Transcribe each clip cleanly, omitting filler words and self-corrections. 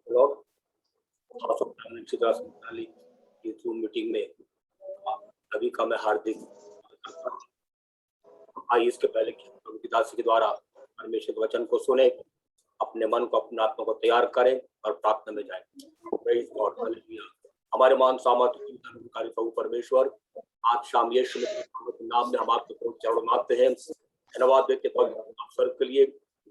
Lord house of primary की zoom meeting में सभी का मैं हार्दिक करता हूं। आइए इसके पहले कि प्रभु की दासी के द्वारा परमेश्वर के वचन को सुने, अपने मन को अपने आत्मा को तैयार करें और प्रार्थना में जाएं। Praise God, hallelujah. हमारे महान सामर्थ्य प्रभु परमेश्वर, आज शाम यीशु के नाम में हम आपके चरणों में आते हैं, धन्यवाद देते हैं अवसर के लिए।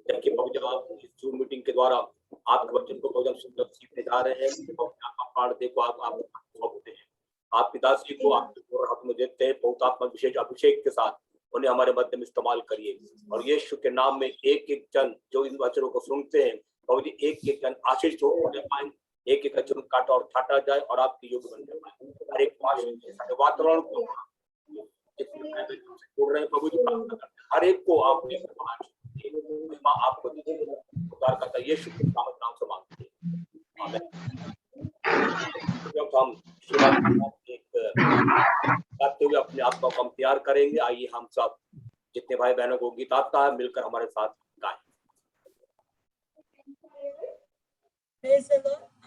जब आप इस जूम मीटिंग के द्वारा आपके वचन को भोजन सुंदर सीखने जा रहे हैं, आपका प्राण देखो आप सौंपते हैं, आपकी दासी को आपके हाथ में देते हैं। बहुत आत्मा विशेष अभिषेक के साथ उन्हें हमारे मध्य में इस्तेमाल करिए और यीशु के नाम में एक एक जन जो इन वचनों को सुनते हैं, और एक एक जन आशीष होने पाए, एक एक वचन काटा और छाटा जाए और आपकी योग बन जाए। हर एक वातावरण को जोड़ रहे हैं प्रभु जी, प्रार्थना करते हैं हर एक को आपने आपको उद्धार करता यीशु के नाम से मांगते हैं, आमीन। जब हम एक गाते हुए अपने आत्मा को हम तैयार करेंगे, आइए हम सब जितने भाई बहनों को गीत आता है मिलकर हमारे साथ गाएं।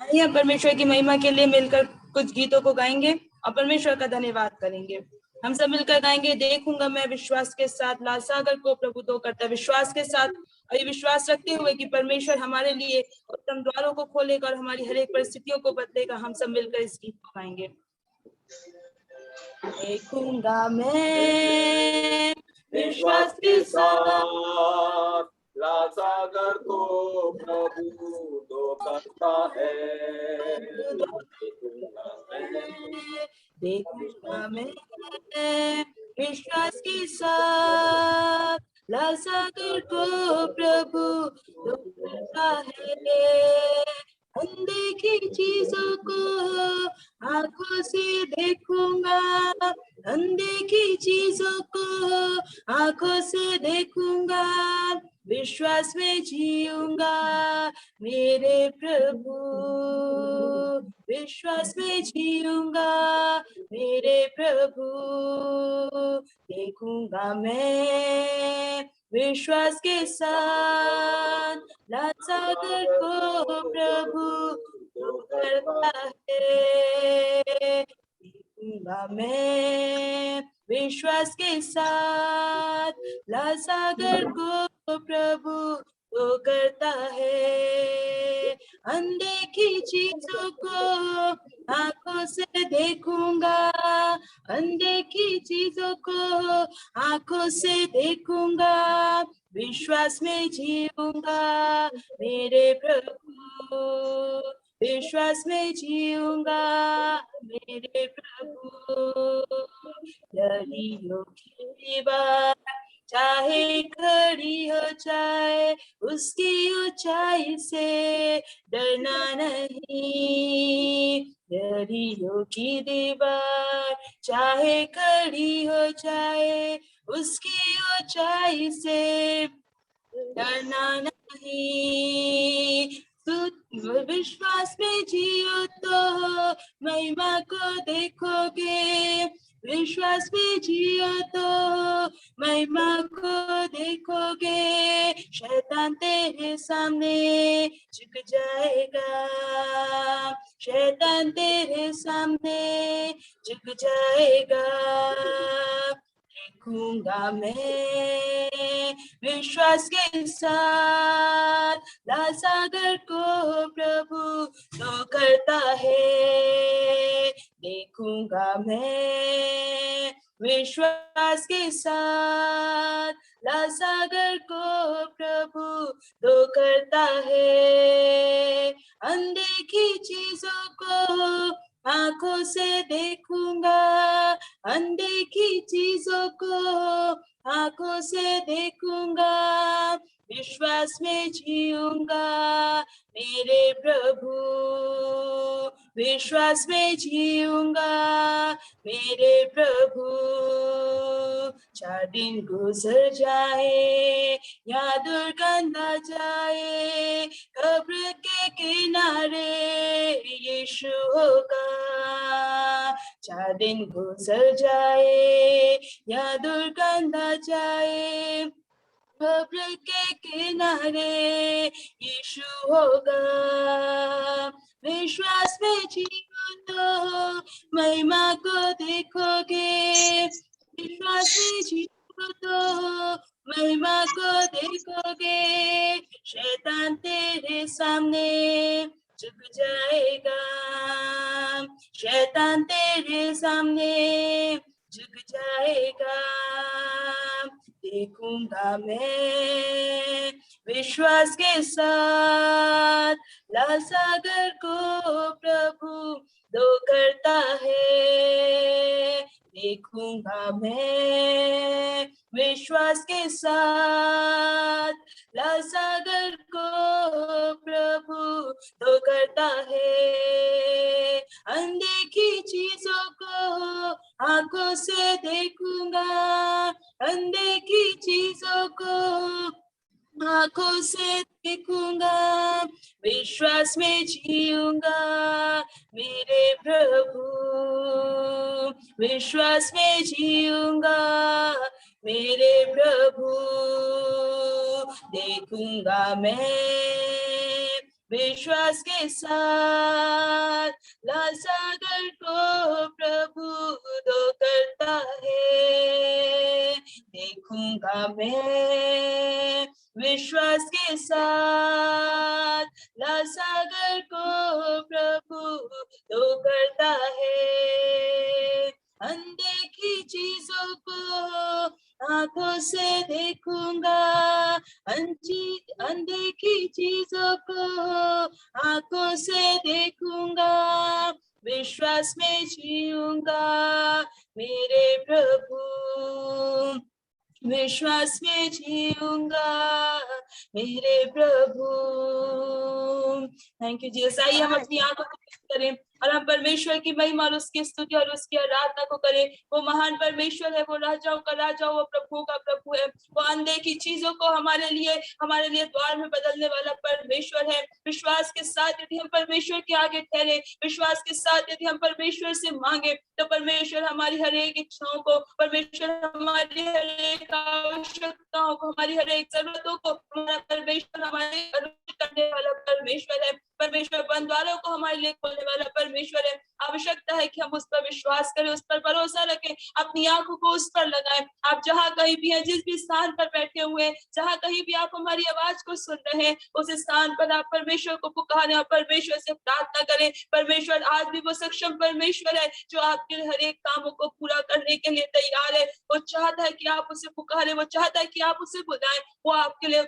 आइए परमेश्वर की महिमा के लिए मिलकर कुछ गीतों को गाएंगे और परमेश्वर का धन्यवाद करेंगे। हम सब मिलकर गाएंगे, देखूंगा मैं विश्वास के साथ लासागर को प्रभु तो करता, विश्वास के साथ और ये विश्वास रखते हुए कि परमेश्वर हमारे लिए उत्तम द्वारों को खोलेगा और हमारी हर एक परिस्थितियों को बदलेगा। हम सब मिलकर इस गीत को गाएंगे। देखूंगा मैं विश्वास के साथ लासागर को प्रभु तो करता है, देखूंगा मैं विश्वास के साथ लासागर को प्रभु तो करता है। अनदेखी चीजों को आंखों से देखूंगा, अनदेखी चीजों को आंखों से देखूंगा, विश्वास में जीऊंगा मेरे प्रभु, विश्वास में जीऊंगा मेरे प्रभु। देखूंगा मैं विश्वास के साथ लासागर को प्रभु तो करता है। देखूंगा मैं विश्वास के साथ लासागर को प्रभु तो करता है। अनदेखी चीजों को आंखों से देखूंगा, अनदेखी चीजों को आंखों से देखूंगा, विश्वास में जीऊंगा मेरे प्रभु, विश्वास में जीऊंगा मेरे प्रभु। लड़ियों की दीवार चाहे खड़ी हो जाए, उसकी ऊंचाई से डरना नहीं। लड़ियों की दीवार चाहे खड़ी हो जाए, उसकी ऊंचाई से डरना नहीं। विश्वास में जियो तो महिमा को देखोगे, विश्वास में जियो तो महिमा को देखोगे। शैतान तेरे सामने झुक जाएगा, शैतान तेरे सामने झुक जाएगा। देखूंगा मैं विश्वास के साथ लासागर को प्रभु तो करता है। देखूंगा मैं विश्वास के साथ लासागर को प्रभु तो करता है। अनदेखी चीजों को आंखों से देखूंगा, अनदेखी चीजों को आंखों से देखूंगा, विश्वास में जीऊंगा मेरे प्रभु, विश्वास में जीऊंगा मेरे प्रभु। 4 दिन गुजर जाए या दुर्गंध आ जाए, कब्र के किनारे यीशु होगा। 4 दिन गुजर जाए या दुर्गंध आ जाए, कब्र के किनारे यीशु होगा। विश्वास में जियो तो महिमा को देखोगे, विश्वास में जियो तो महिमा को देखोगे, शैतान तेरे सामने झुक जाएगा, शैतान तेरे सामने झुक जाएगा। देखूंगा मैं विश्वास के साथ लाल सागर को प्रभु दो करता है। देखूंगा मैं विश्वास के साथ लाल सागर को प्रभु दो करता है। अनदेखी चीजों को आंखों से देखूंगा, अनदेखी चीजों को आंखों से देखूंगा, विश्वास में जीऊंगा मेरे प्रभु, विश्वास में जीऊंगा मेरे प्रभु। देखूंगा मैं विश्वास के साथ लाल सागर को प्रभु दो करता है। देखूंगा मैं विश्वास के साथ लाल सागर को प्रभु दो करता है। अनदेखी चीजों को आंखों से देखूंगा, अनदेखी चीजों को आंखों से देखूंगा, विश्वास में जीऊंगा मेरे प्रभु, विश्वास में जीऊंगा मेरे प्रभु। Thank you Jesus. आइए हम अपनी आंखों को बंद करें और हम परमेश्वर की महिमा और उसकी स्तुति और उसकी आराधना को करें। वो महान परमेश्वर है, वो राजाओं का राजा, वो प्रभु का प्रभु है। वो अनदेखी चीजों को हमारे लिए द्वार में बदलने वाला परमेश्वर है। विश्वास के साथ यदि हम परमेश्वर के आगे ठहरे, विश्वास के साथ यदि हम परमेश्वर से मांगे, तो परमेश्वर हमारी हर एक इच्छाओं को, परमेश्वर हमारी हर एक आवश्यकताओं को, हमारी हर एक जरूरतों को, हमारा परमेश्वर हमारे करने वाला परमेश्वर है। परमेश्वर बंद द्वारों को हमारे लिए खोलने वाला परमेश्वर है। आवश्यकता है कि हम उस पर विश्वास करें, उस पर भरोसा रखें, अपनी आंखों को उस पर लगाएं। आप जहां कहीं भी हैं, जिस भी स्थान पर बैठे हुए हैं, जहां कहीं भी आप हमारी आवाज को सुन रहे हैं, उस स्थान पर आप परमेश्वर को पुकारें और परमेश्वर से प्रार्थना करें। परमेश्वर आज भी वो सक्षम परमेश्वर है जो आपके हर एक कामों को पूरा करने के लिए तैयार है। वो चाहता है कि आप उसे पुकारें, वो चाहता है कि आप उसे बुलाएं। वो आपके लिए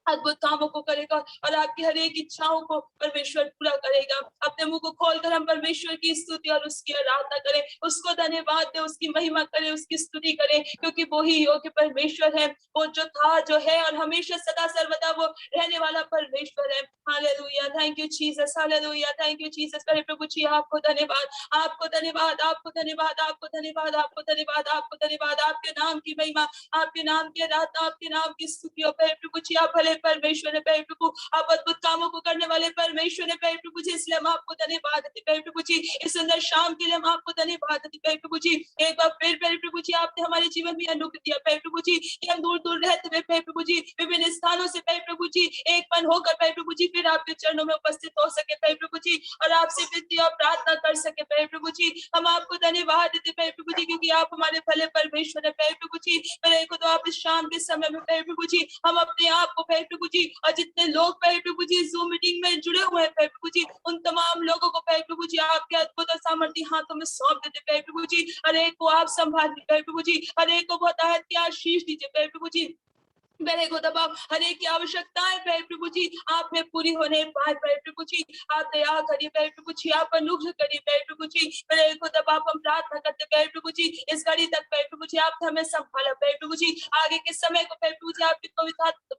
अद्भुत कामों को करेगा और आपकी हर एक इच्छाओं को परमेश्वर पूरा करेगा। अपने मुंह को खोलकर हम परमेश्वर की स्तुति और उसकी आराधना करें, उसको धन्यवाद दें, उसकी महिमा करें, उसकी स्तुति करें, क्योंकि वो ही योग्य परमेश्वर है। वो जो था, जो है और हमेशा सदा सर्वदा वो रहने वाला परमेश्वर है। Hallelujah, thank you Jesus, hallelujah, thank you Jesus. प्रभु जी आपको धन्यवाद, आपको धन्यवाद, आपको धन्यवाद, आपको धन्यवाद, आपको धन्यवाद, आपको धन्यवाद। आपके नाम की महिमा, आपके नाम की आराधना, आपके नाम की स्तुति। प्रभु जी आप भले परमेश्वर है, प्रभु आप अद्भुत कामों को करने वाले परमेश्वर है। प्रभु जी इसलिए हम आपको धन्यवाद देते हैं। प्रभु जी इस सुंदर शाम के लिए हम आपको धन्यवाद देते हैं। प्रभु जी एक बार फिर प्रभु जी आपने हमारे जीवन में अनुग्रह दिया प्रभु जी, कि हम दूर दूर रहते हुए प्रभु जी विभिन्न स्थानों से प्रभु जी एक मन होकर प्रभु जी फिर आपके चरणों में उपस्थित हो सके प्रभु जी, और आपसे विनती और प्रार्थना कर सके प्रभु जी। हम आपको धन्यवाद देते प्रभु जी, क्योंकि आप हमारे भले परमेश्वर है प्रभु जी। मेरे को तो आप इस शाम के समय में प्रभु जी हम अपने आप को प्रभु जी और जितने लोग प्रभु जी जूम मीटिंग में जुड़े हुए हैं प्रभु जी, उन तमाम लोगों को प्रभु जी आपके अद्भुत और सामर्थ्य हाथों में सौंप देते प्रभु जी। हर एक को आप संभालिए प्रभु जी, हर एक को बहुत आशीष दीजिए प्रभु जी। मेरे को दबाव हर एक की आवश्यकताएं प्रभु जी आप में पूरी होने पाए प्रभु जी। आप दया करिए प्रभु जी, आप अनुग्रह करिए प्रभु जी। मेरे को दबाव हम प्रार्थना करते प्रभु जी, इस घड़ी तक प्रभु जी आप हमें संभाला प्रभु जी। आगे के समय को प्रभु जी आपकी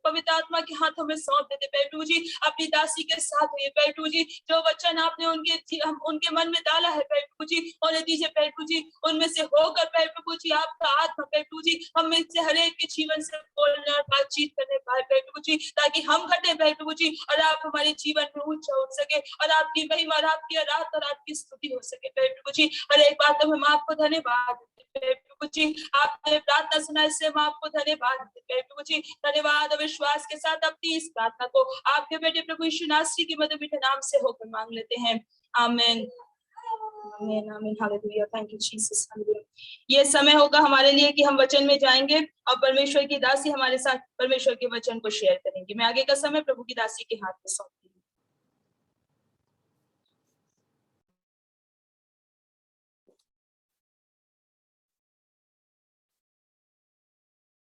पवित्र आत्मा के हाथों में सौंप देते प्रभु जी। अपनी दासी के साथ हुई प्रभु जी, जो वचन आपने उनके मन में डाला है प्रभु जी, उन्हें दीजिए प्रभु जी। उनमें से होकर प्रभु जी आपका आत्मा प्रभु जी हम में से हर एक के जीवन से बोलने और बातचीत करने पाए प्रभु जी, ताकि हम घटे प्रभु जी और आप हमारे जीवन में ऊंचा उठ सके और आपकी महिमा और आपकी आराधना और आपकी स्तुति हो सके प्रभु जी। हर एक बात में हम आपको धन्यवाद देते प्रभु जी आपने प्रार्थना सुना, इससे हम आपको धन्यवाद देते हैं प्रभु जी। धन्यवाद और विश्वास के साथ अपनी इस प्रार्थना को आपके बेटे प्रभु यीशु नासरी के मधुर मीठे नाम से होकर मांग लेते हैं, आमीन आमीन आमीन। Hallelujah, thank you Jesus, hallelujah. ये समय होगा हमारे लिए कि हम वचन में जाएंगे और परमेश्वर की दासी हमारे साथ परमेश्वर के वचन को शेयर करेंगे। मैं आगे का समय प्रभु की दासी के हाथ में सौंपती हूँ।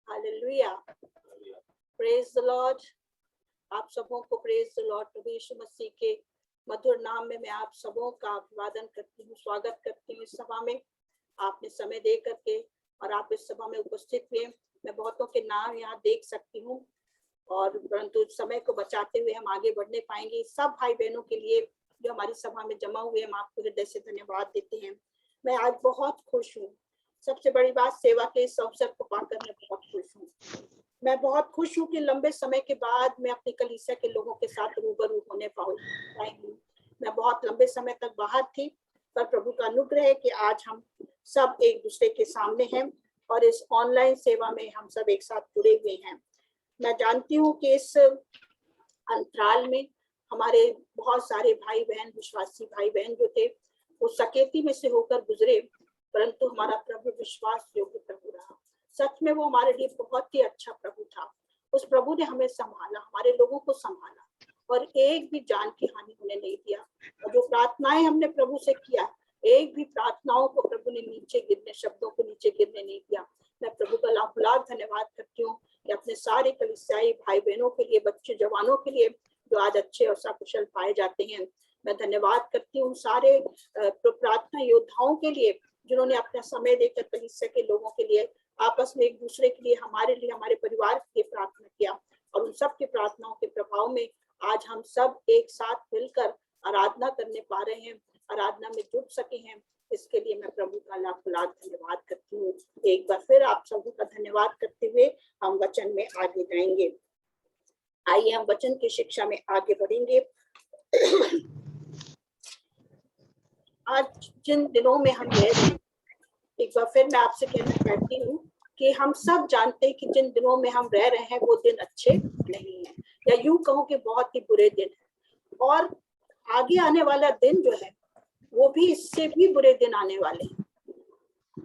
Hallelujah, praise the Lord. आप सबों को प्रेज द लॉर्ड प्रभु यीशु मसीह के मधुर नाम में मैं आप सबों का अभिवादन करती हूँ, स्वागत करती हूँ इस सभा में। आपने समय दे करके और आप इस सभा में उपस्थित हुए। मैं बहुतों के नाम यहाँ देख सकती हूँ और परंतु समय को बचाते हुए हम आगे बढ़ने पाएंगे। सब भाई बहनों के लिए जो हमारी सभा में जमा हुए, हम आपको हृदय से धन्यवाद देते हैं। मैं आज बहुत खुश हूँ। सबसे बड़ी बात, सेवा के इस अवसर को पाकर मैं बहुत खुश हूँ। मैं बहुत खुश हूँ कि लंबे समय के बाद मैं अपनी कलीसिया के लोगों के साथ रूबरू होने पाऊंगी। मैं बहुत लंबे समय तक बाहर थी, पर प्रभु का अनुग्रह है कि आज हम सब एक दूसरे के सामने हैं और इस ऑनलाइन सेवा में हम सब एक साथ जुड़े हुए हैं। मैं जानती हूँ कि इस अंतराल में हमारे बहुत सारे भाई बहन, विश्वासी भाई बहन जो थे, वो सकेती में से होकर गुजरे, परंतु हमारा प्रभु विश्वास योग्य प्रभु रहा। सच में वो हमारे लिए बहुत ही अच्छा प्रभु था। उस प्रभु ने हमें संभाला, हमारे लोगों को संभाला और एक भी जान की हानि होने नहीं दिया। और जो प्रार्थनाएं हमने प्रभु से किया, एक भी प्रार्थनाओं को प्रभु ने नीचे गिरने, शब्दों को नीचे गिरने नहीं दिया। मैं प्रभु का लाख लाख धन्यवाद करती हूँ कि अपने सारे कलीसियाई भाई बहनों के लिए, बच्चे जवानों के लिए जो आज अच्छे और सकुशल पाए जाते हैं, मैं धन्यवाद करती हूँ। सारे प्रार्थना योद्धाओं के लिए जिन्होंने अपना समय देकर कलीसिया के लोगों के लिए, आपस में एक दूसरे के लिए, हमारे परिवार के लिए प्रार्थना किया और उन सब की प्रार्थनाओं के प्रभाव में आज हम सब एक साथ मिलकर आराधना करने पा रहे हैं, आराधना में जुट सके हैं। इसके लिए मैं प्रभु का लाख लाख धन्यवाद करती हूँ। एक बार फिर आप सभी का धन्यवाद करते हुए हम वचन में आगे जाएंगे। आइए हम वचन की शिक्षा में आगे बढ़ेंगे। आज जिन दिनों में हम रह रहे हैं, एक बार फिर मैं आपसे कहना चाहती हूँ कि हम सब जानते हैं कि जिन दिनों में हम रह रहे हैं वो दिन अच्छे नहीं है, या यूं कहूँ कि बहुत ही बुरे दिन है। और आगे आने वाला दिन जो है वो भी इससे भी बुरे दिन आने वाले हैं।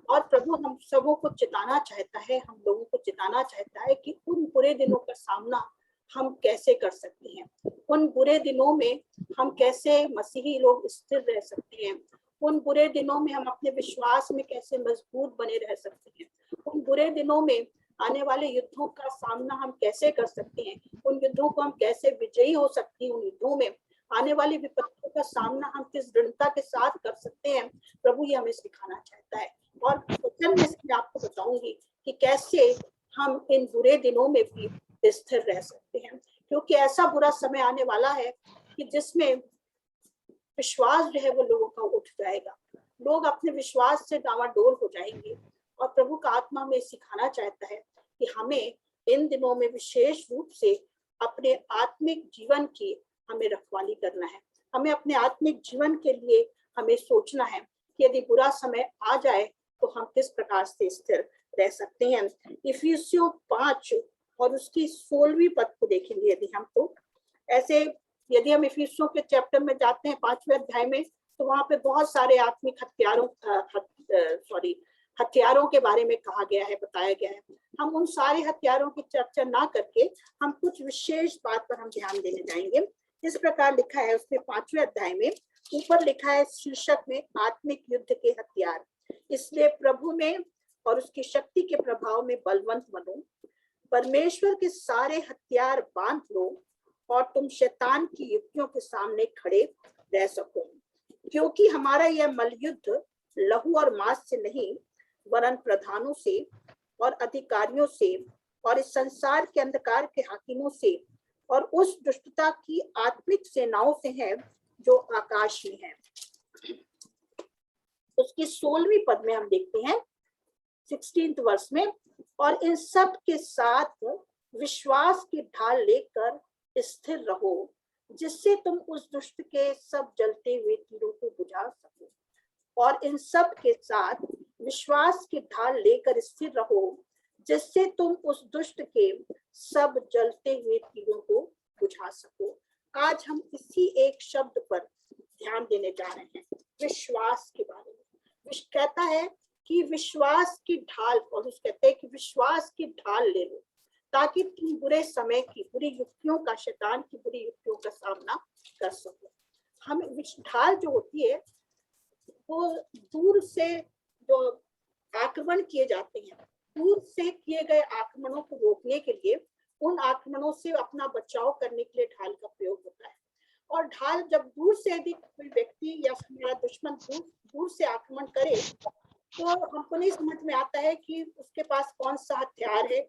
और प्रभु हम सबों को चिताना चाहता है, हम लोगों को चिताना चाहता है कि उन बुरे दिनों का सामना हम कैसे कर सकते हैं, उन बुरे दिनों में हम कैसे मसीही लोग स्थिर रह सकते हैं, उन बुरे दिनों में हम अपने विश्वास में कैसे मजबूत बने रह सकते हैं, उन बुरे दिनों में आने वाले युद्धों का सामना हम कैसे कर सकते हैं, उन युद्धों को हम कैसे विजयी हो सकते हैं, उन युद्धों में आने वाली विपत्तियों का सामना हम किस दृढ़ता के साथ कर सकते हैं। प्रभु ये हमें सिखाना चाहता है और वचन में मैं आपको बताऊंगी कि कैसे हम इन बुरे दिनों में भी स्थिर रह सकते हैं, क्योंकि ऐसा बुरा समय आने वाला है कि जिसमें विश्वास जो है वो लोगों का उठ जाएगा, लोग अपने विश्वास से डावाडोल हो जाएंगे। और प्रभु का आत्मा में सिखाना चाहता है कि हमें इन दिनों में विशेष रूप से अपने आत्मिक जीवन की हमें रखवाली करना है। हमें अपने आत्मिक जीवन के लिए हमें सोचना है कि यदि बुरा समय आ जाए तो हम किस प्रकार से स्थिर रह सकते हैं। इफिसियों 5 और उसकी 16वीं पद को देखेंगे यदि हम, तो ऐसे यदि हम इफिसियों के चैप्टर में जाते हैं 5वें अध्याय में, तो वहां पे बहुत सारे आत्मिक हथियारों के बारे में कहा गया है, बताया गया है। हम उन सारे हथियारों की चर्चा ना करके हम कुछ विशेष बात पर हम ध्यान देने जाएंगे। इस प्रकार लिखा है उसमें 5वें अध्याय में, ऊपर लिखा है शीर्षक में आत्मिक युद्ध के हथियार। इसलिए प्रभु में और उसकी शक्ति के प्रभाव में बलवंत बनो, परमेश्वर के सारे हथियार बांध लो और तुम शैतान की युक्तियों के सामने खड़े रह सको, क्योंकि हमारा यह मलयुद्ध लहू और मांस से नहीं वरन प्रधानों से और अधिकारियों से और इस संसार के अंधकार के हाकिमों से और उस दुष्टता की आत्मिक सेनाओं से है जो आकाश में है। उसकी 16वीं पद में हम देखते हैं 16th वर्ष में, और इन सब के साथ विश्वास की ढाल लेकर स्थिर रहो जिससे तुम उस दुष्ट के सब जलते हुए तीरों को बुझा सको। और इन सब के साथ विश्वास की ढाल लेकर स्थिर रहो, जिससे तुम उस दुष्ट के सब जलते हुए तीरों को बुझा सको। आज हम इसी एक शब्द पर ध्यान देने जा रहे हैं, विश्वास के बारे में। कहता है कि विश्वास की ढाल, और उस कहते हैं कि विश्वास की ढाल ले लो, ताकि तुम बुरे समय की बुरी युक्तियों का, शैतान की बुरी युक्तियों का सामना कर सको। हमें ढाल जो होती है वो दूर से जो आक्रमण किए जाते हैं, दूर से किए गए आक्रमणों को रोकने के लिए, उन आक्रमणों से अपना बचाव करने के लिए ढाल का प्रयोग होता है। और ढाल जब दूर से यदि कोई व्यक्ति या हमारा दुश्मन दूर से आक्रमण करे, तो हमको नहीं समझ में आता है कि उसके पास कौन सा हथियार है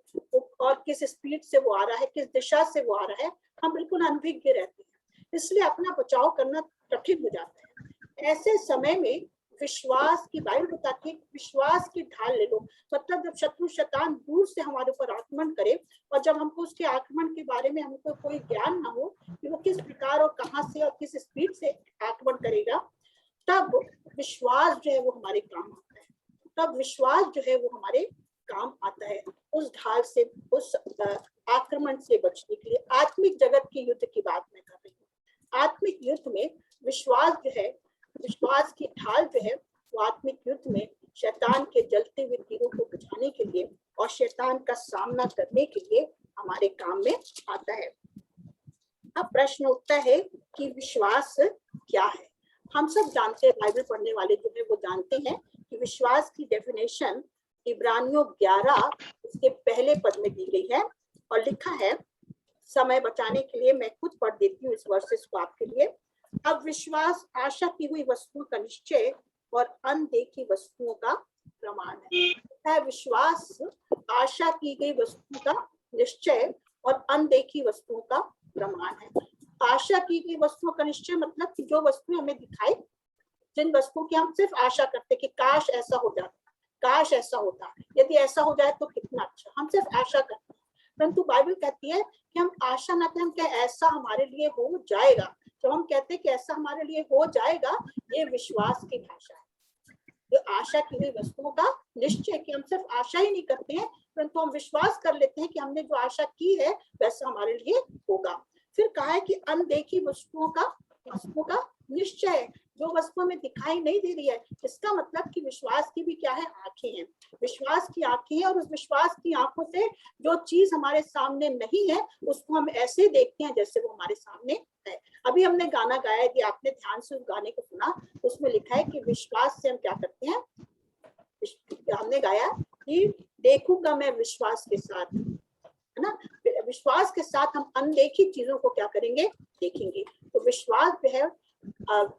और किस स्पीड से वो आ रहा है, किस दिशा से वो आ रहा है। हम बिल्कुल अनभिज्ञ रहते हैं, इसलिए अपना बचाव करना कठिन हो जाता है। ऐसे समय में विश्वास की, बाइबल बताती है विश्वास की ढाल ले लो। मतलब जब शत्रु शैतान दूर से हमारे ऊपर आक्रमण करे, और जब हमको उसके आक्रमण के बारे में हमको कोई ज्ञान ना हो कि वो किस प्रकार और कहां से और किस स्पीड से आक्रमण करेगा, तब विश्वास जो है वो हमारे काम आता है। तब विश्वास जो है वो हमारे काम आता है उस ढाल से, उस आक्रमण से बचने के लिए। आत्मिक जगत के युद्ध की बात मैं कर रही हूँ। आत्मिक युद्ध में विश्वास जो है, विश्वास की ढाल जो है वो आत्मिक युद्ध में शैतान के जलते हुए तीरों को बुझाने के लिए और शैतान का सामना करने के लिए हमारे काम में आता है। अब प्रश्न उठता है कि विश्वास क्या है। हम सब जानते हैं, बाइबल पढ़ने वाले जो है वो जानते हैं कि विश्वास की डेफिनेशन इब्रानियों 11 इसके पहले पद में दी गई है, और लिखा है, समय बचाने के लिए मैं खुद पढ़ देती हूँ इस वर्सेस को आपके लिए। अब विश्वास आशा की हुई वस्तुओं का निश्चय और अनदेखी वस्तुओं का प्रमाण है। विश्वास आशा की गई वस्तुओं का निश्चय और अनदेखी वस्तुओं का प्रमाण है। आशा की गई वस्तुओं का निश्चय मतलब कि जो वस्तुएं हमें दिखाई, जिन वस्तुओं की हम सिर्फ आशा करते कि काश ऐसा हो जाता, काश ऐसा होता, यदि ऐसा हो जाए तो कितना अच्छा, हम सिर्फ आशा करते हैं। परंतु बाइबल कहती है कि हम आशा ना करें, हम क्या ऐसा हमारे लिए हो जाएगा। जब हम कहते हैं कि ऐसा हमारे लिए हो जाएगा, ये विश्वास की भाषा है। जो आशा की हुई वस्तुओं का निश्चय, कि हम सिर्फ आशा ही नहीं करते हैं परंतु हम विश्वास कर लेते हैं कि हमने जो आशा की है वैसा हमारे लिए होगा। फिर कहा है कि अनदेखी वस्तुओं का निश्चय, जो वस्तु में दिखाई नहीं दे रही है। इसका मतलब कि विश्वास की भी क्या है, आंखें हैं। विश्वास की आंखें हैं, और उस विश्वास की आंखों से जो चीज हमारे सामने नहीं है उसको हम ऐसे देखते हैं जैसे वो हमारे सामने है। अभी हमने गाना गाया, यदि आपने ध्यान से उस गाने को सुना, उसमें लिखा है कि विश्वास से हम क्या करते हैं। हमने गाया कि देखूंगा मैं विश्वास के साथ, है ना। विश्वास के साथ हम अनदेखी चीजों को क्या करेंगे, देखेंगे। तो विश्वास जो है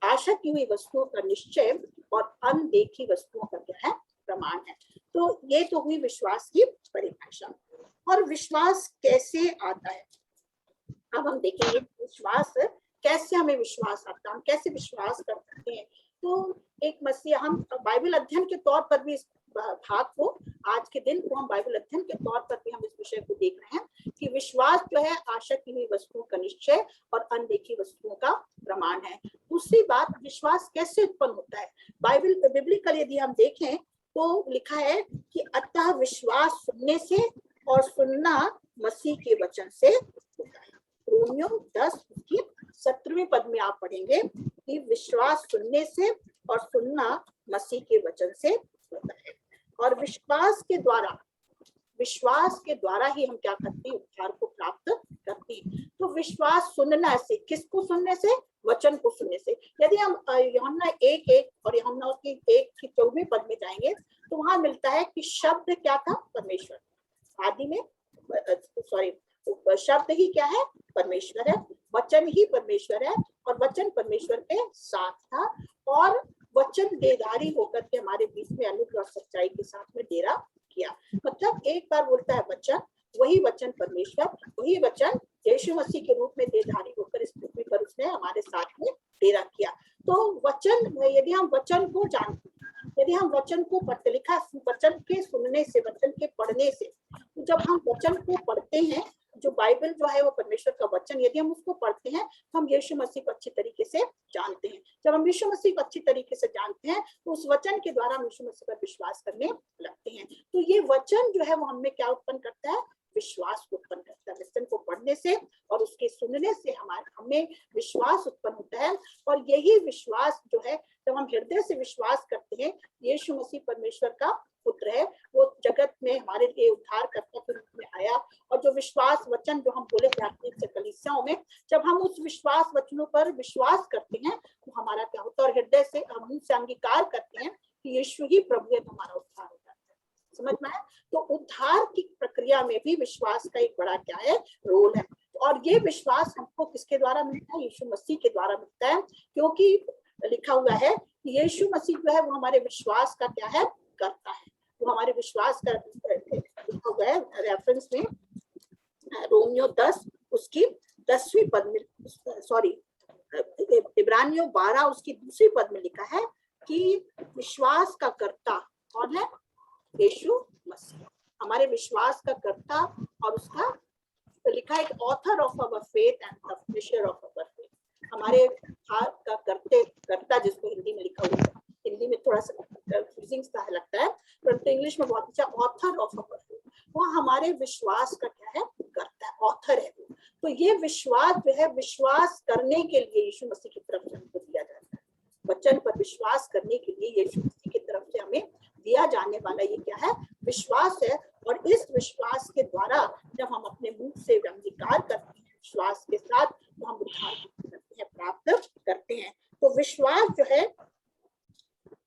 आशा की हुई वस्तुओं का निश्चय और अनदेखी वस्तुओं का क्या है, प्रमाण है। तो ये तो हुई विश्वास की परिभाषा। और विश्वास कैसे आता है, अब हम देखेंगे विश्वास कैसे, हमें विश्वास आता है, हम कैसे विश्वास कर सकते हैं। तो एक मसीहा, हम बाइबल अध्ययन के तौर पर भी इस भाग को, आज के दिन को हम बाइबल अध्ययन के तौर पर भी हम इस विषय को देख रहे हैं कि विश्वास जो है आशा की हुई वस्तुओं का निश्चय और अनदेखी वस्तुओं का प्रमाण है। दूसरी बात, विश्वास कैसे उत्पन्न होता है। बाइबल बिब्लिकल यदि हम देखें तो लिखा है कि अतः विश्वास सुनने से और सुनना मसीह के वचन से होता है। रोमियो 10:17 पद में आप पढ़ेंगे कि विश्वास सुनने से और सुनना मसीह के वचन से होता है। और विश्वास के द्वारा ही हम क्या करते हैं, उद्धार को प्राप्त करते हैं। तो विश्वास सुनना से, किसको सुनने से, वचन को सुनने से। यदि हम यूहन्ना 1:1 और यूहन्ना 1:14 पद में जाएंगे तो वहां मिलता है कि शब्द क्या था, परमेश्वर। आदि में शब्द ही क्या है, परमेश्वर है। वचन ही परमेश्वर है, और वचन परमेश्वर के साथ था, और वचन देहधारी होकर के हमारे बीच में अनुग्रह सच्चाई के साथ में डेरा किया। मतलब एक बार बोलता है वचन, वही वचन परमेश्वर, वही वचन यीशु मसीह के रूप में देहधारी होकर इस पृथ्वी पर उसने हमारे साथ में डेरा किया। तो वचन, यदि हम वचन को जानते हैं, यदि हम वचन को पढ़ते, लिखा वचन के सुनने से, वचन के पढ़ने से, तो जब हम वचन को पढ़ते हैं, जो बाइबल जो है वो परमेश्वर का वचन, यदि हम उसको पढ़ते हैं तो हम यीशु मसीह को अच्छी तरीके से जानते हैं। जब हम यीशु मसीह को अच्छी तरीके से जानते हैं तो उस वचन के द्वारा हम यीशु मसीह पर विश्वास करने लगते हैं। तो ये वचन जो है वो हमें क्या उत्पन्न करता है? विश्वास को उत्पन्न करता है। वचन को पढ़ने से और उसके सुनने से हमें विश्वास उत्पन्न होता है। और यही विश्वास जो है, जब हम हृदय से विश्वास करते हैं यीशु मसीह परमेश्वर का पुत्र है, वो जगत में हमारे लिए उद्धारकर्ता के रूप में आया। और जो विश्वास वचन जो हम बोले जाते हैं कलीसियाओं में, जब हम उस विश्वास वचनों पर विश्वास करते हैं तो हमारा क्या होता है? और हृदय से हम मुंह से अंगीकार करते हैं कि यीशु ही प्रभु है, तो हमारा उद्धार हो जाता है। समझ में आया? तो उद्धार की प्रक्रिया में भी विश्वास का एक बड़ा क्या है? रोल है। और ये विश्वास हमको किसके द्वारा मिलता है? यीशु मसीह के द्वारा मिलता है, क्योंकि लिखा हुआ है कि यीशु मसीह जो है वो हमारे विश्वास का क्या है? करता है। वो हमारे विश्वास का लिखा हुआ है रेफरेंस में रोमियो 10 उसकी 10वीं पद में, सॉरी इब्रानियों 12 उसकी 2री पद में लिखा है कि विश्वास का कर्ता कौन है? यीशु मसीह, हमारे विश्वास का कर्ता। और उसका लिखा है author of our faith and the finisher of our faith, हमारे का कर्ता, जिसको हिंदी में लिखा हुआ है, हिंदी में थोड़ा सा कंफ्यूजिंग सा लगता है, परंतु इंग्लिश में बहुत अच्छा ऑथर ऑफ आवर फेथ, वो हमारे विश्वास का क्या है? करता है, ऑथर है। तो ये विश्वास जो है, विश्वास करने के लिए यीशु मसीह की तरफ से हमको दिया जाता है। वचन पर विश्वास करने के लिए यीशु मसीह की तरफ से हमें दिया जाने वाला ये क्या है? विश्वास है। और इस विश्वास के द्वारा जब हम अपने मुंह से अंगीकार करते हैं विश्वास के साथ, तो हम उद्धार करते हैं, प्राप्त करते हैं। तो विश्वास जो है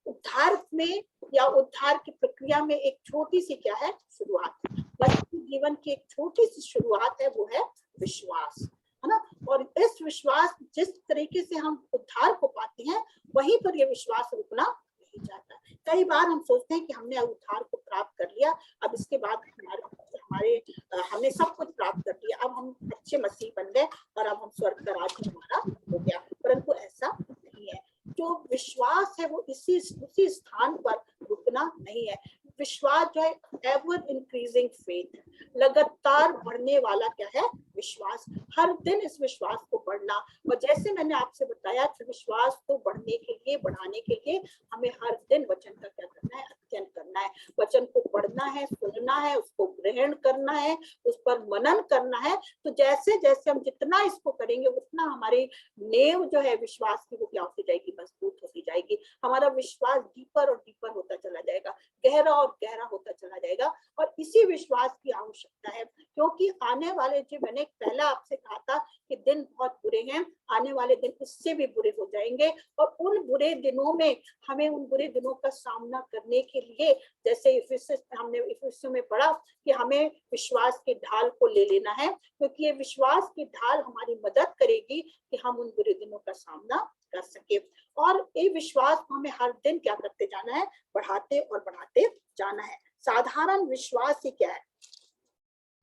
उद्धार में या उद्धार की प्रक्रिया में एक छोटी सी क्या है? शुरुआत। मसीही जीवन की एक छोटी सी शुरुआत है, वो है विश्वास, है ना। और इस विश्वास, जिस तरीके से हम उद्धार को पाते हैं, वहीं पर यह विश्वास रुकना नहीं चाहता। कई बार हम सोचते हैं कि हमने उद्धार को प्राप्त कर लिया, अब इसके बाद हमने सब कुछ प्राप्त कर लिया, अब हम अच्छे मसीह बन गए और अब हम स्वर्ग का राज्य हमारा हो गया, परंतु ऐसा नहीं है। जो विश्वास है वो उसी स्थान पर रुकना नहीं है। विश्वास जो है एवर इंक्रीजिंग फेथ, लगातार बढ़ने वाला क्या है? विश्वास। हर दिन इस विश्वास को बढ़ना। और जैसे मैंने आपसे बताया कि विश्वास को बढ़ने के लिए, बढ़ाने के लिए हमें हर दिन वचन का क्या करना है? अध्ययन करना है, वचन को पढ़ना है, सुनना है, उसको ग्रहण करना है, उस पर मनन करना है। तो जैसे जैसे हम जितना इसको करेंगे उतना हमारी नेव जो है विश्वास की वो क्या होती जाएगी? मजबूत होती जाएगी। हमारा विश्वास डीपर और डीपर होता चला जाएगा, गहरा और गहरा होता चला जाएगा। और इसी विश्वास की आवश्यकता है, क्योंकि आने वाले, जो मैंने पहला आपसे कहा था कि दिन बहुत बुरे हैं, आने वाले दिन इससे भी बुरे हो जाएंगे। और उन बुरे दिनों में हमें उन बुरे दिनों का सामना करने के लिए, जैसे हमने इफिसियों में पढ़ा कि हमें विश्वास के ढाल को ले लेना है, क्योंकि ये विश्वास की ढाल हमारी मदद करेगी कि हम उन बुरे दिनों का सामना कर सके। और ये विश्वास को हमें हर दिन क्या करते जाना है? बढ़ाते और बढ़ाते जाना है। साधारण विश्वास ही क्या है?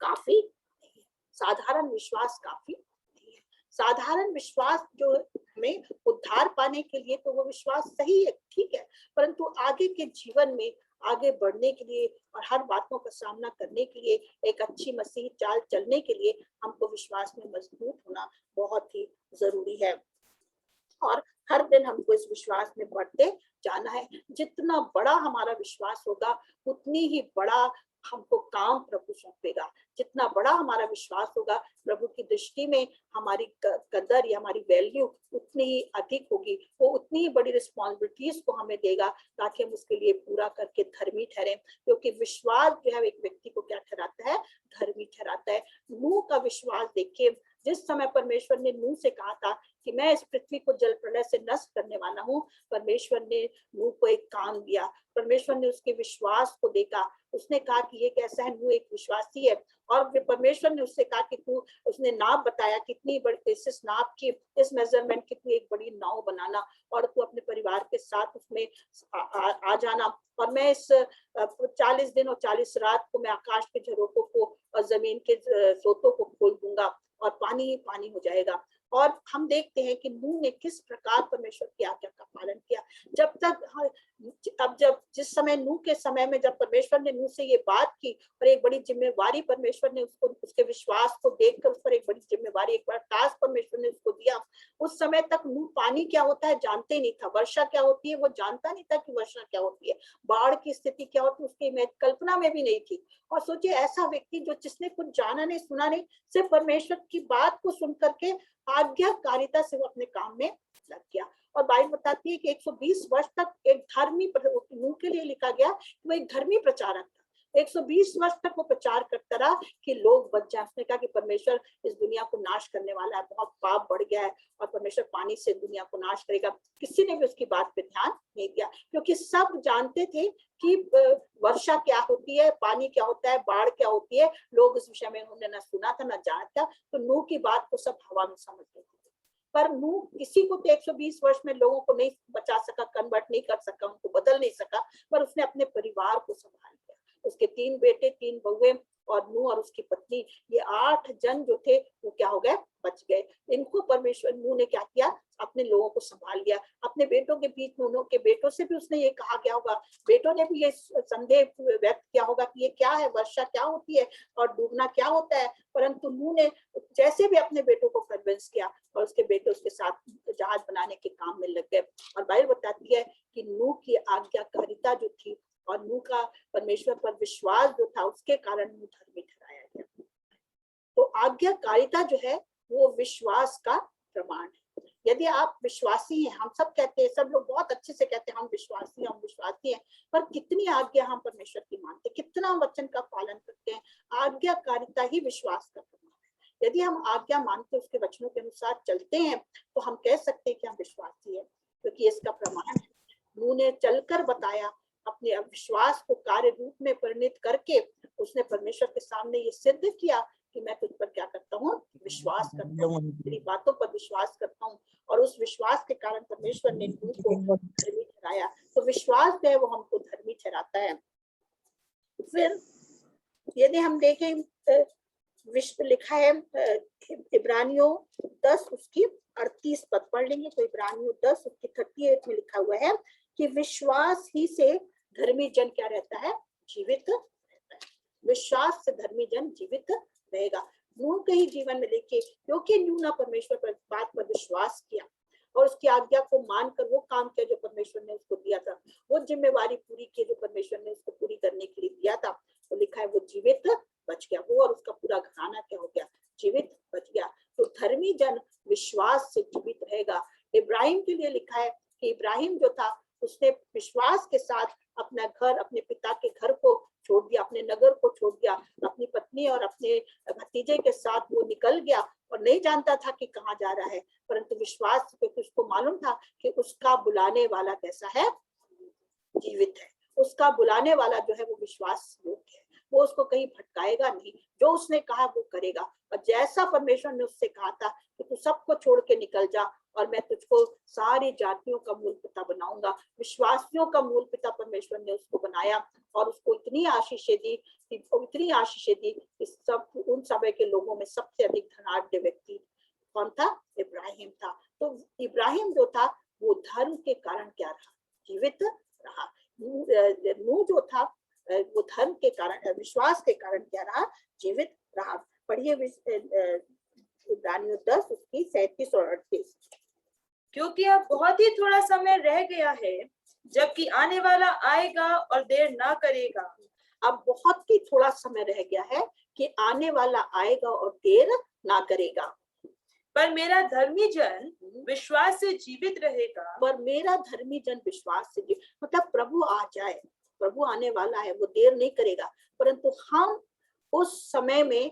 काफी नहीं है। साधारण विश्वास काफी नहीं है। साधारण विश्वास जो हमें उद्धार पाने के लिए, तो वो विश्वास सही है, ठीक है, परंतु आगे के जीवन में आगे बढ़ने के लिए और हर बातों का सामना करने के लिए, एक अच्छी मसीही चाल चलने के लिए हमको विश्वास में मजबूत होना बहुत ही जरूरी है। और हर दिन हमको इस विश्वास में बढ़ते जाना है। जितना बड़ा हमारा विश्वास होगा उतनी ही बड़ा हमको काम प्रभु सौंपेगा। जितना बड़ा हमारा विश्वास होगा, प्रभु की दृष्टि में हमारी कदर या हमारी वैल्यू उतनी ही अधिक होगी। वो उतनी ही बड़ी रिस्पॉन्सिबिलिटीज को हमें देगा ताकि हम उसके लिए पूरा करके धर्मी ठहरें। क्योंकि विश्वास जो है एक व्यक्ति को क्या ठहराता है? धर्मी ठहराता है। नूह का विश्वास देखिए, जिस समय परमेश्वर ने नूह से कहा था कि मैं इस पृथ्वी को जल प्रलय से नष्ट करने वाला हूँ, परमेश्वर ने नूह को एक काम दिया। परमेश्वर ने उसके विश्वास को देखा, उसने कहा कि ये कैसा है, नूह एक विश्वासी है। और परमेश्वर ने उससे कहा कि तू, उसने नाव बताया कितनी बड़ी, इस नाव की इस मेजरमेंट की तू एक बड़ी नाव बनाना और तू अपने परिवार के साथ उसमें आ जाना। और मैं इस 40 दिन और 40 रात को मैं आकाश के झरोखों को और जमीन के सोतों को खोल दूंगा और पानी ही पानी हो जाएगा। और हम देखते हैं कि नूह ने किस प्रकार परमेश्वर की आज्ञा का पालन किया। जब तक अब जब जिस समय नूह के समय में जब परमेश्वर ने नूह से ये बात की और एक बड़ी जिम्मेवारी परमेश्वर ने उसको, उसके विश्वास को देखकर उस पर एक बड़ी जिम्मेवारी, एक बड़ा टास्क परमेश्वर ने उसको दिया, उस समय तक नूह पानी क्या होता है जानते ही नहीं था, वर्षा क्या होती है वो जानता नहीं था कि वर्षा क्या होती है, बाढ़ की स्थिति क्या होती है उसकी कल्पना में भी नहीं थी। और सोचिए ऐसा व्यक्ति जो जिसने कुछ जाना नहीं सुना नहीं, सिर्फ परमेश्वर की बात को सुन करके आज्ञाकारिता से वो अपने काम में लग गया। और बाइबल बताती है कि 120 वर्ष तक एक धर्मी, नूह के लिए लिखा गया वो एक धर्मी प्रचारक था। 120 वर्ष तक वो प्रचार करता रहा कि लोग बच जाए। उसने कहा कि परमेश्वर इस दुनिया को नाश करने वाला है, बहुत पाप बढ़ गया है और परमेश्वर पानी से दुनिया को नाश करेगा। किसी ने भी उसकी बात पे ध्यान नहीं दिया, क्योंकि सब जानते थे कि वर्षा क्या होती है, पानी क्या होता है, बाढ़ क्या होती है। लोग इस विषय में उन्होंने ना सुना था ना जाना था, तो नूह की बात को सब हवा में समझते थे। पर नूह किसी को तो 120 वर्ष में लोगों को नहीं बचा सका, कन्वर्ट नहीं कर सका, उनको बदल नहीं सका, पर उसने अपने परिवार को संभाल लिया। उसके 3 बेटे 3 बहुएं और नूह और उसकी पत्नी, ये 8 जन जो थे वो क्या हो गए, बच गए। इनको परमेश्वर, नूह ने क्या किया, अपने लोगों को संभाल लिया। अपने बेटों के बीच में उनके बेटों से भी उसने ये कहा गया होगा, बेटों ने भी ये संदेह व्यक्त किया होगा कि ये क्या है, वर्षा क्या होती है और डूबना क्या होता है। परंतु नूह ने जैसे भी अपने बेटों को कन्विंस किया और उसके बेटे उसके साथ जहाज बनाने के काम में लग गए। और बाइबल बताती है कि नूह की आज्ञाकारिता जो थी और नूह का परमेश्वर पर विश्वास जो था, उसके कारण नूह धर्मी ठहराया गया। तो आज्ञाकारिता जो है वो विश्वास का प्रमाण है। यदि आप विश्वासी हैं, हम सब कहते हैं, सब लोग बहुत अच्छे से कहते हैं हम विश्वासी हैं, पर कितनी आज्ञा हम परमेश्वर की मानते, कितना वचन का पालन करते हैं। आज्ञाकारिता ही विश्वास का प्रमाण है। यदि हम आज्ञा मानते उसके वचनों के अनुसार चलते हैं तो हम कह सकते हैं कि हम विश्वासी हैं, क्योंकि इसका प्रमाण है। नूह ने चलकर बताया, अपने विश्वास को कार्य रूप में परिणित करके उसने परमेश्वर के सामने ये सिद्ध किया कि मैं तुझ पर क्या करता हूँ, विश्वास करता हूँ, तेरी बातों पर विश्वास करता हूँ। और उस विश्वास के कारण परमेश्वर ने नूह को धर्मी ठहराया। तो विश्वास जो है वो हमको धर्मी ठहराता है। फिर यदि हम देखें, विश्व लिखा है इब्रानियों 10 उसकी 38 पद पढ़ लेंगे। तो इब्रानियों 10 उसकी 38 में लिखा हुआ है कि विश्वास ही से धर्मी जन क्या रहता है, जीवित रहता है। विश्वास से धर्मी जन जीवित रहेगा। नूह के ही जीवन में देखिए, क्योंकि नूह ने परमेश्वर पर बात पर विश्वास किया और उसकी आज्ञा को मानकर वो काम किया जो परमेश्वर ने उसको दिया था, वो जिम्मेवारी पूरी की जो परमेश्वर ने उसको पूरी करने के लिए दिया था। तो लिखा है वो जीवित बच गया, वो और उसका पूरा घराना क्या हो गया, जीवित बच गया। तो धर्मी जन विश्वास से जीवित रहेगा। इब्राहिम के लिए लिखा है कि इब्राहिम जो था उसने विश्वास के साथ अपना घर, अपने पिता के घर को छोड़ दिया, अपने नगर को छोड़ दिया, अपनी पत्नी और अपने भतीजे के साथ वो निकल गया और नहीं जानता था कि कहाँ जा रहा है, परंतु विश्वास, क्योंकि उसको मालूम था कि उसका बुलाने वाला कैसा है, जीवित है। उसका बुलाने वाला जो है वो विश्वास योग्य है, वो उसको कहीं भटकाएगा नहीं, जो उसने कहा वो करेगा। और जैसा परमेश्वर ने उससे कहा था कि तू सबको छोड़ के निकल जा और मैं तुझको सारी जातियों का मूल पिता बनाऊंगा, विश्वासियों का मूल पिता परमेश्वर ने उसको बनाया और उसको इतनी आशीषें दी कि सब उन समय के लोगों में सबसे अधिक धनाढ्य व्यक्ति कौन था, इब्राहिम था। तो इब्राहिम जो था वो धर्म के कारण क्या रहा, जीवित रहा। नूह जो था वो धर्म के कारण, विश्वास के कारण क्या रहा, जीवित रहा। पढ़िए इब्रानियों 10 उसकी 37 और 38। क्योंकि अब बहुत ही थोड़ा समय रह गया है, जबकि आने वाला आएगा और देर ना करेगा। अब बहुत ही थोड़ा समय रह गया है कि आने वाला आएगा और देर ना करेगा। पर मेरा धर्मी जन विश्वास से जीवित रहेगा। पर मेरा धर्मी जन विश्वास से जीवित, मतलब प्रभु आ जाए, प्रभु आने वाला है, वो देर नहीं करेगा, परंतु हम उस समय में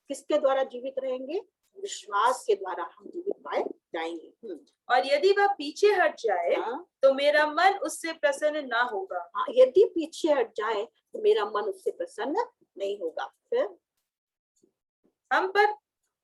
किसके द्वारा जीवित रहेंगे, विश्वास के द्वारा हम जीवित पाए जाएंगे। और यदि वह पीछे हट जाए तो मेरा मन उससे प्रसन्न ना होगा। यदि पीछे हट जाए तो मेरा मन उससे प्रसन्न नहीं होगा। फिर हम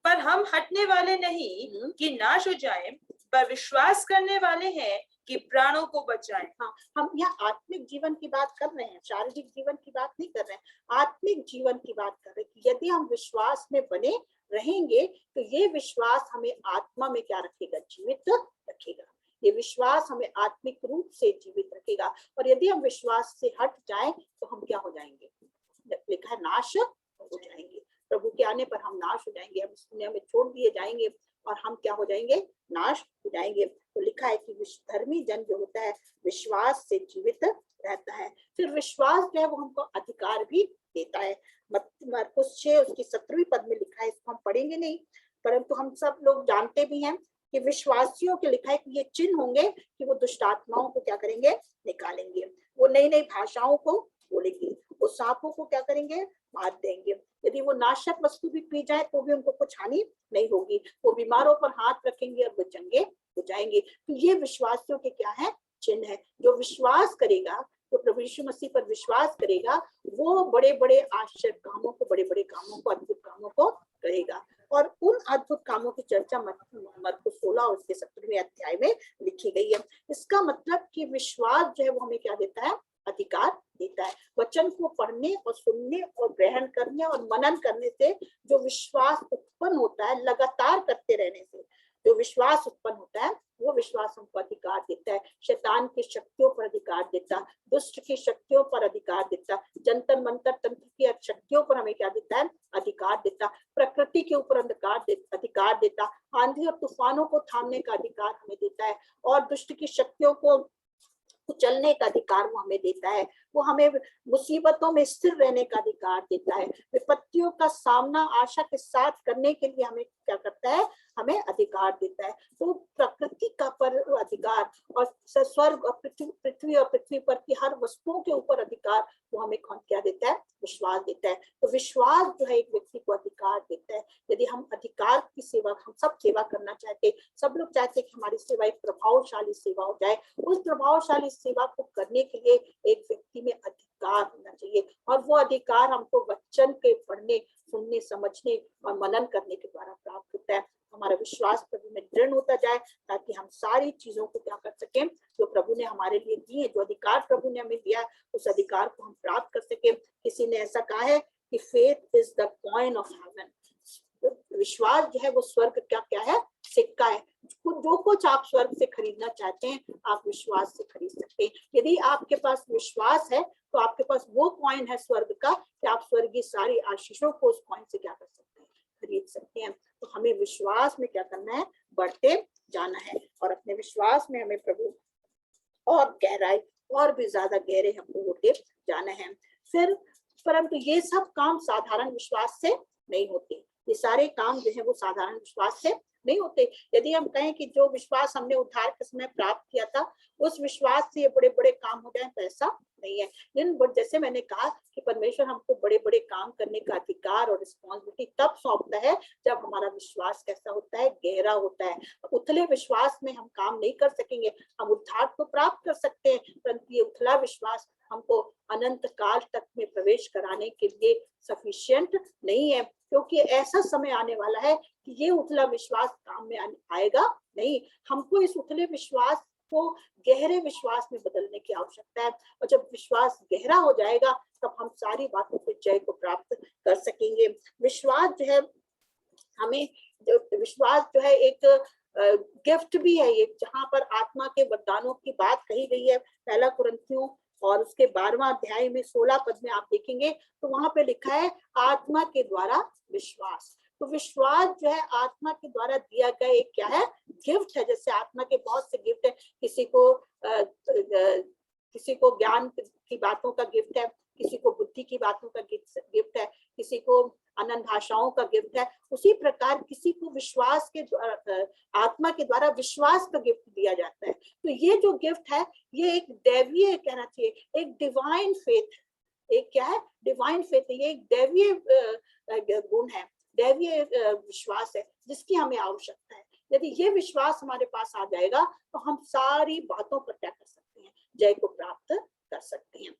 पर हम हटने वाले नहीं कि नाश हो जाएं, पर विश्वास करने वाले हैं कि प्राणों को बचाएं। हाँ, हम यहाँ आत्मिक जीवन की बात कर रहे हैं, शारीरिक जीवन की बात नहीं कर रहे हैं, आत्मिक जीवन की बात कर रहे हैं कि यदि हम विश्वास में बने रहेंगे तो ये विश्वास हमें आत्मा में क्या रखेगा, जीवित रखेगा। ये विश्वास हमें आत्मिक रूप से जीवित रखेगा। और यदि हम विश्वास से हट जाएं तो हम क्या हो जाएंगे? लिखा है नाश हो जाएंगे। प्रभु के आने पर हम नाश हो जाएंगे, हम इस दुनिया में छोड़ दिए जाएंगे और हम क्या हो जाएंगे? नाश हो जाएंगे। तो लिखा है कि धर्मी जन जो होता है विश्वास से जीवित रहता है। फिर विश्वास जो है वो हमको अधिकार भी देता है। मरकुस 6 उसकी 17वीं पद में लिखा है, इसको हम पढ़ेंगे नहीं, परंतु हम सब लोग जानते भी हैं कि विश्वासियों के लिखा है कि ये चिन्ह होंगे कि वो दुष्ट आत्माओं को क्या करेंगे? निकालेंगे। वो नई नई भाषाओं को बोलेंगे, वो सांपों को क्या करेंगे? मार देंगे। यदि वो नाशक वस्तु भी पी जाए तो भी उनको कुछ हानि नहीं होगी। वो बीमारों पर हाथ रखेंगे और वो चंगे हो जाएंगे। तो ये विश्वासियों के क्या है? चिन्ह है। जो विश्वास करेगा, जो प्रभु यीशु मसीह पर विश्वास करेगा, वो बड़े बड़े आश्चर्य कामों को, बड़े बड़े कामों को, अद्भुत कामों को करेगा। और उन अद्भुत कामों की चर्चा मरकुस 16 और उसके 17वें अध्याय में लिखी गई है। इसका मतलब कि विश्वास जो है वो हमें क्या देता है? अधिकार देता है। वचन को पढ़ने और सुनने और ग्रहण करने और मनन करने से जो विश्वास उत्पन्न होता है, लगातार करते रहने से जो विश्वास उत्पन्न होता है, वो विश्वास हमको अधिकार देता है। शैतान की शक्तियों पर अधिकार देता, दुष्ट की शक्तियों पर अधिकार देता, जंतर मंतर तंत्र की शक्तियों पर हमें क्या देता है? अधिकार देता। प्रकृति के ऊपर अधिकार देता, आंधी और तूफानों को थामने का अधिकार हमें देता है, और दुष्ट की शक्तियों को कुचलने का अधिकार वो हमें देता है। वो हमें मुसीबतों में स्थिर रहने का अधिकार देता है। विपत्तियों का सामना आशा के साथ करने के लिए हमें क्या करता है? हमें अधिकार देता है। तो प्रकृति का पर अधिकार और स्वर्ग और पृथ्वी और पृथ्वी पर की हर वस्तुओं के ऊपर अधिकार वो हमें कौन क्या देता है? विश्वास देता है। तो विश्वास जो है एक व्यक्ति को अधिकार देता है। यदि हम अधिकार की सेवा, हम सब सेवा करना चाहते, सब लोग चाहते कि हमारी सेवा एक प्रभावशाली सेवा हो जाए, उस प्रभावशाली सेवा को करने के लिए एक व्यक्ति में अधिकार होना चाहिए। और वो अधिकार हमको वचन के पढ़ने, सुनने, समझने और मनन करने के द्वारा प्राप्त होता है। हमारा विश्वास प्रभु में दृढ़ होता जाए ताकि हम सारी चीजों को क्या कर सकें जो प्रभु ने हमारे लिए दी है, जो अधिकार प्रभु ने हमें दिया है, उस अधिकार को हम प्राप्त कर सकें। किसी ने ऐसा कहा है कि faith is the coin of haven. विश्वास जो है वो स्वर्ग क्या क्या है? सिक्का है। जो कुछ आप स्वर्ग से खरीदना चाहते हैं आप विश्वास से खरीद सकते हैं। यदि आपके पास विश्वास है तो आपके पास वो कॉइन है स्वर्ग का कि आप स्वर्गीय सारी आशीषों को उस कॉइन से क्या कर सकते हैं? खरीद सकते हैं। तो हमें विश्वास में क्या करना है? बढ़ते जाना है, और अपने विश्वास में हमें प्रभु और गहराई और भी ज्यादा गहरे हमको होते जाना है। फिर परंतु ये सब काम साधारण विश्वास से नहीं होते। ये सारे काम जो है वो साधारण विश्वास से नहीं होते। यदि हम कहें कि जो विश्वास हमने उद्धार के समय प्राप्त किया था उस विश्वास से ये बड़े बड़े काम हो जाए, तो ऐसा नहीं है। लेकिन जैसे मैंने कहा कि परमेश्वर हमको बड़े बड़े काम करने का अधिकार और रिस्पॉन्सिबिलिटी तब सौंपता है जब हमारा विश्वास कैसा होता है? गहरा होता है। उथले विश्वास में हम काम नहीं कर सकेंगे। हम उद्धार तो प्राप्त कर सकते हैं, परंतु ये उथला विश्वास हमको अनंत काल तक में प्रवेश कराने के लिए सफिशिएंट नहीं है, क्योंकि ऐसा समय आने वाला है कि ये उथला विश्वास काम में आएगा नहीं। हमको इस उथले विश्वास को गहरे विश्वास में बदलने की आवश्यकता है, और जब विश्वास गहरा हो जाएगा तब हम सारी बातों पे जय को प्राप्त कर सकेंगे। विश्वास जो है हमें, विश्वास जो है एक गिफ्ट भी है ये, जहाँ पर आत्मा के वरदानों की बात कही गई है। पहला कुरिन्थियों और उसके 12वां अध्याय में 16 पद में आप देखेंगे तो वहां पे लिखा है आत्मा के द्वारा विश्वास। तो विश्वास जो है आत्मा के द्वारा दिया गया एक क्या है? गिफ्ट है। जैसे आत्मा के बहुत से गिफ्ट है, किसी को ज्ञान की बातों का गिफ्ट है, किसी को बुद्धि की बातों का गिफ्ट है, किसी को अनंत भाषाओं का गिफ्ट है। उसी प्रकार किसी को विश्वास के आत्मा के द्वारा विश्वास का गिफ्ट दिया जाता है। तो ये जो गिफ्ट है ये एक दैवीय, कहना चाहिए एक डिवाइन फेथ, एक क्या है? Divine faith. ये एक दैवीय गुण है, दैवीय विश्वास है जिसकी हमें आवश्यकता है। यदि ये विश्वास हमारे पास आ जाएगा तो हम सारी बातों पर क्या कर सकते हैं? जय को प्राप्त कर सकते हैं।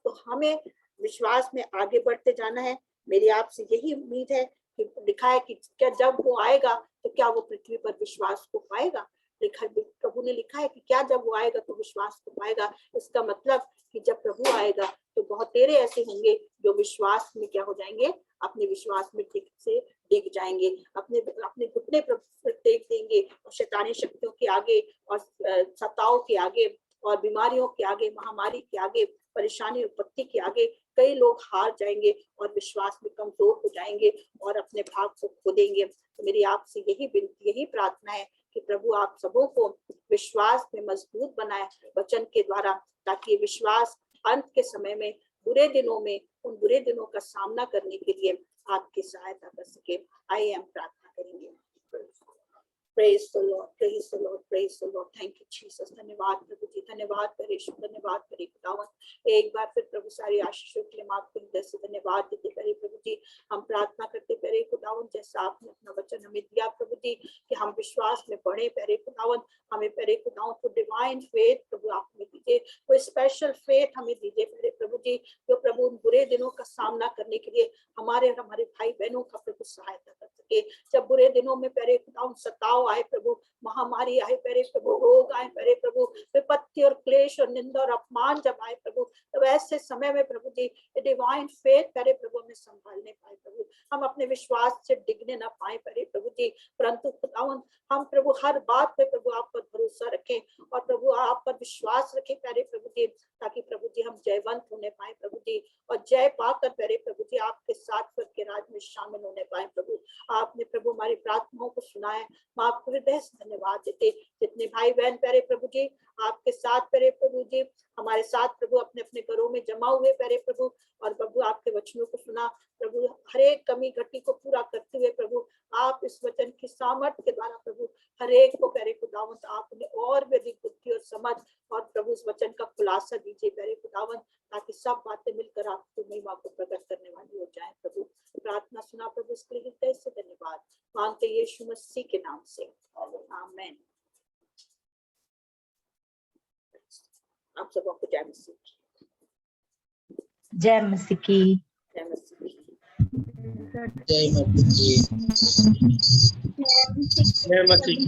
तो हमें विश्वास में आगे बढ़ते जाना है। मेरी आपसे यही उम्मीद है कि लिखा है कि क्या जब वो आएगा तो क्या वो पृथ्वी पर विश्वास को पाएगा? प्रभु ने लिखा है कि क्या जब वो आएगा तो विश्वास को पाएगा। इसका मतलब कि जब प्रभु आएगा तो बहुत तेरे ऐसे होंगे जो विश्वास में क्या हो जाएंगे? अपने विश्वास में ठीक से डिग जाएंगे, अपने अपने घुटने पर टेक देंगे और शैतानी शक्तियों के आगे और सताओं के आगे और बीमारियों के आगे, महामारी के आगे, परेशानी विपत्ति के आगे कई लोग हार जाएंगे और विश्वास में कमजोर हो जाएंगे और अपने भाग को खो देंगे। तो मेरी आपसे यही विनती, यही प्रार्थना है कि प्रभु आप सबों को विश्वास में मजबूत बनाए वचन के द्वारा, ताकि ये विश्वास अंत के समय में, बुरे दिनों में, उन बुरे दिनों का सामना करने के लिए आपकी सहायता कर सके। आई एम प्रार्थना करेंगे। Praise the Lord, praise the Lord, praise the Lord. Thank you Jesus. धन्यवाद प्रभु जी, धन्यवाद परेश, धन्यवाद परे खुदावन। एक बार फिर प्रभु सारी आशीषों के लिए आपको हृदय से धन्यवाद देते करे प्रभु जी। हम प्रार्थना करते परे खुदावन, जैसा आपने अपना वचन हमें दिया प्रभु जी, कि हम विश्वास में बढ़े परे खुदावन। हमें परे खुदावन को डिवाइन फेथ प्रभु आप हमें दीजिए, कोई स्पेशल फेथ हमें दीजिए परे प्रभु जी, जो प्रभु उन बुरे दिनों का सामना करने के लिए हमारे और हमारे भाई बहनों का प्रभु सहायता कर सके। जब बुरे दिनों में परे खुदावन सताओ आए प्रभु, महामारी आए परे प्रभु, रोग आए परे प्रभु, विपत्ति और क्लेश और निंदा और अपमान जब आए प्रभु, तब ऐसे समय में प्रभु जी डिवाइन फेथ परे प्रभु हमें संभालने पाए प्रभु, हम अपने विश्वास से डिगने ना पाए परे प्रभु जी, परंतु खुदावन हम प्रभु हर बात पे प्रभु आप पर भरोसा रखें और प्रभु आप पर विश्वास रखें प्यारे प्रभु जी, ताकि प्रभु जी हम जयवंत होने पाए प्रभु जी, और जय पाकर प्यारे प्रभु जी आपके साथ स्वर्ग के राज में शामिल होने पाए प्रभु। आपने प्रभु हमारी प्रार्थनाओं को सुना है, हम आपको हृदय से धन्यवाद देते। जितने भाई बहन प्यारे प्रभु जी आपके साथ प्यारे प्रभु जी, हमारे साथ प्रभु अपने अपने घरों में जमा हुए प्यारे प्रभु, और प्रभु आपके वचनों को सुना प्रभु, हर एक कमी घटी को पूरा करते हुए प्रभु आप इस वचन की सामर्थ्य के द्वारा प्रभु हर एक को प्यारे खुदावन आपने और भी अधिक बुद्धि और समझ और प्रभु इस वचन का खुलासा दीजिए प्यारे खुदावन, ताकि सब बातें मिलकर आपकी महिमा को प्रकट करने वाली हो जाए प्रभु। प्रार्थना सुना प्रभु, इसके लिए हृदय से धन्यवाद मांगते यीशु मसीह के नाम से, आमीन। आप सबों को जय मसीह की। जय मसीह की। जय मसीह की। जय मसीह की। जय मसीह की।